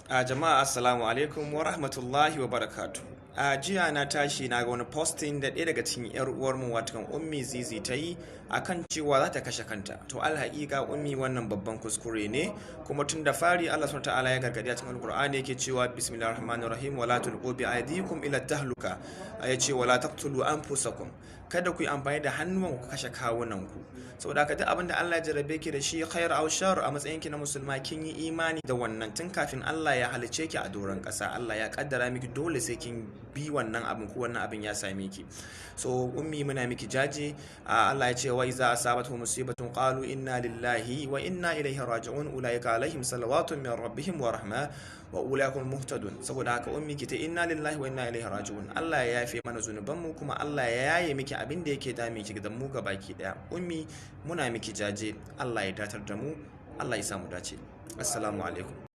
A jama'a assalamu alaikum wa rahmatullahi wa barakatu. A jiya na tashi na ga wani posting da ɗaya daga cikin yar uwarmu watakan ummi zizi ta yi akan cewa za ta kashe kanta. To alhaƙiƙa ummi wannan babban kuskure ne, kuma tun da fari Allah subhanahu ta'ala ya gargadi a cikin Alƙur'ani yake cewa bismillahir rahmanir rahim wala tulqu bi aydikum ila tahluka, ya ce wala taqtulu anfusakum, kada ku yi amfani da hannuwan ku kashe kawunan ku. Saboda haka duk abin da Allah ya jarrabe ki da shi khair aw shar a matsayin ki na musulma, kin yi imani da wannan tun kafin Allah ya halice ki a doron ƙasa. Allah ya kaddara miki dole sai kin bi wannan abin ko wannan abin ya same ki. So ummi muna miki jaje. Allah ya ce wa iza asabatu musibatun qalu inna lillahi wa inna ilaihi raji'un ulaika alaihim salawatun min rabbihim wa rahma wa ulaikum muhtadun. Saboda haka ummi ki ta inna lillahi wa inna ilaihi raji'un. Allah ya yafe mana zunubanmu kuma Allah ya yaye miki abin da yake dame ki da mu gabaki daya. Ummi muna miki jaje. Allah ya datar da mu, Allah ya samu dace. Assalamu alaikum.